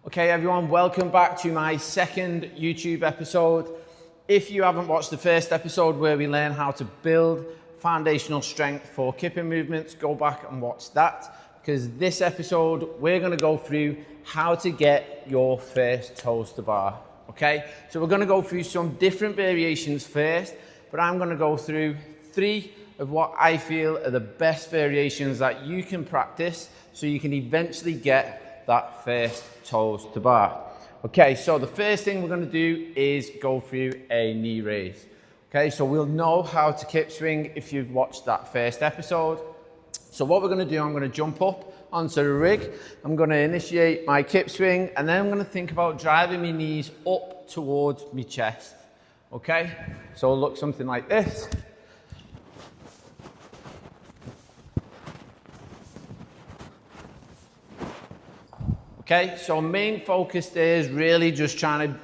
Okay everyone, welcome back to my second YouTube episode. If you haven't watched the first episode where we learn how to build foundational strength for kipping movements, go back and watch that, because this episode we're going to go through how to get your first toes to bar. Okay, so we're going to go through some different variations first, but I'm going to go through 3 of what I feel are the best variations that you can practice so you can eventually get that first toes to bar. Okay, so the first thing we're going to do is go through a knee raise. Okay, so we'll know how to kip swing if you've watched that first episode. So what we're going to do, I'm going to jump up onto the rig, I'm going to initiate my kip swing, and then I'm going to think about driving my knees up towards my chest. Okay, so it'll look something like this. Okay, so main focus there is really just trying to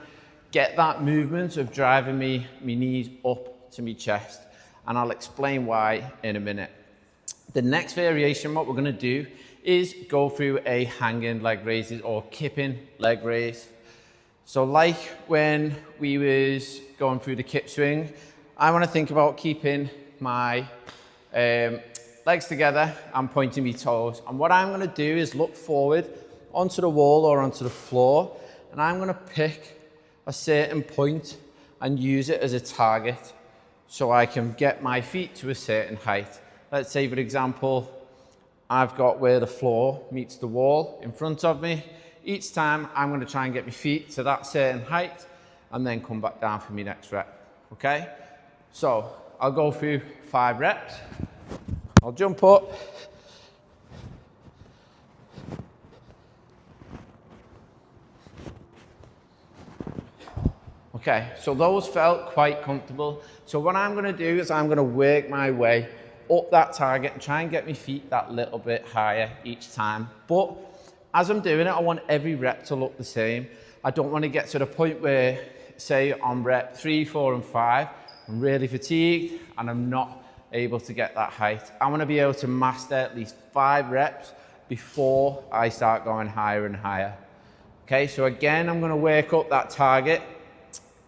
get that movement of driving my knees up to my chest, and I'll explain why in a minute. The next variation, what we're going to do is go through a hanging leg raises or kipping leg raise. So like when we was going through the kip swing, I want to think about keeping my legs together and pointing my toes, and what I'm going to do is look forward onto the wall or onto the floor, and I'm going to pick a certain point and use it as a target so I can get my feet to a certain height. Let's say, for example, I've got where the floor meets the wall in front of me. Each time I'm going to try and get my feet to that certain height and then come back down for my next rep. Okay, so I'll go through 5 reps. I'll jump up, okay, so those felt quite comfortable. So what I'm going to do is I'm going to work my way up that target and try and get my feet that little bit higher each time. But as I'm doing it, I want every rep to look the same. I don't want to get to the point where, say on rep 3, 4 and 5, I'm really fatigued and I'm not able to get that height. I want to be able to master at least 5 reps before I start going higher and higher. Okay, so again, I'm going to work up that target.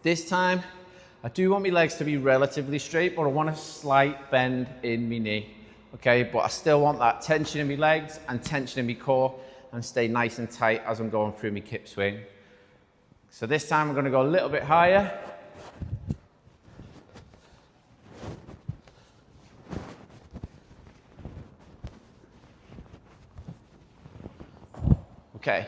This time, I do want my legs to be relatively straight, but I want a slight bend in my knee. Okay, but I still want that tension in my legs and tension in my core and stay nice and tight as I'm going through my kip swing. So this time I'm going to go a little bit higher. Okay,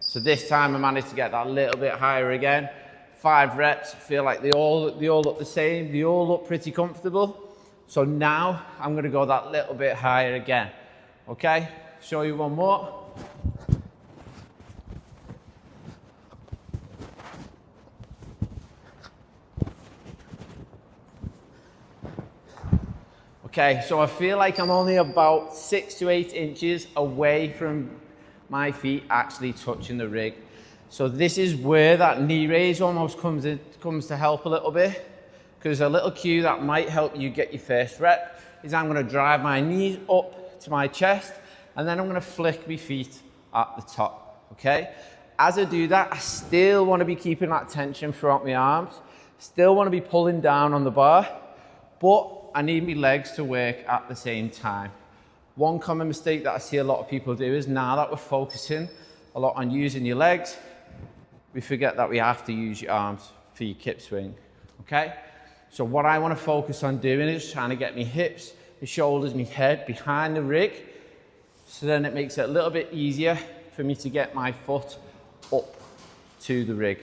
so this time I managed to get that a little bit higher again. 5 reps, feel like they all look the same, they all look pretty comfortable. So now I'm going to go that little bit higher again. Okay, show you one more. Okay, so I feel like I'm only about 6 to 8 inches away from my feet actually touching the rig. So this is where that knee raise almost comes to help a little bit, because a little cue that might help you get your first rep is I'm going to drive my knees up to my chest, and then I'm going to flick my feet at the top. Okay, as I do that, I still want to be keeping that tension throughout my arms, still want to be pulling down on the bar, but I need my legs to work at the same time. One common mistake that I see a lot of people do is, now that we're focusing a lot on using your legs, we forget that we have to use your arms for your kip swing. Okay, so what I want to focus on doing is trying to get my hips, my shoulders, my head behind the rig, so then it makes it a little bit easier for me to get my foot up to the rig.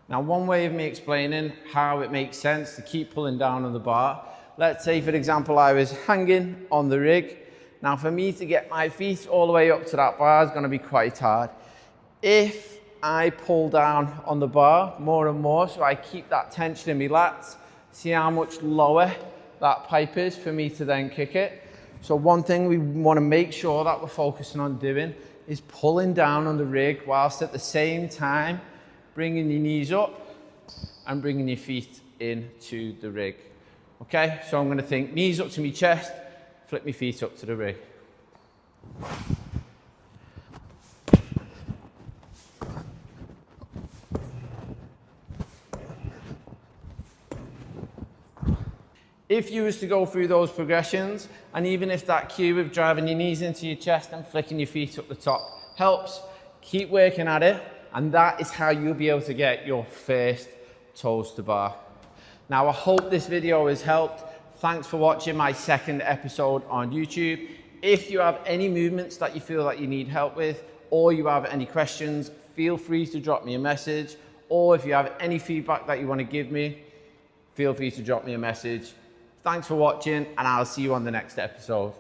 Now, one way of me explaining how it makes sense to keep pulling down on the bar, let's say for example I was hanging on the rig. Now for me to get my feet all the way up to that bar is going to be quite hard. If I pull down on the bar more and more, so I keep that tension in my lats, see how much lower that pipe is for me to then kick it. So one thing we want to make sure that we're focusing on doing is pulling down on the rig whilst at the same time bringing your knees up and bringing your feet into the rig. Okay, so I'm going to think knees up to my chest, flip my feet up to the rig. If you was to go through those progressions, and even if that cue of driving your knees into your chest and flicking your feet up the top helps, keep working at it, and that is how you'll be able to get your first toes to bar. Now, I hope this video has helped. Thanks for watching my second episode on YouTube. If you have any movements that you feel that you need help with, or you have any questions, feel free to drop me a message. Or if you have any feedback that you want to give me, feel free to drop me a message. Thanks for watching, and I'll see you on the next episode.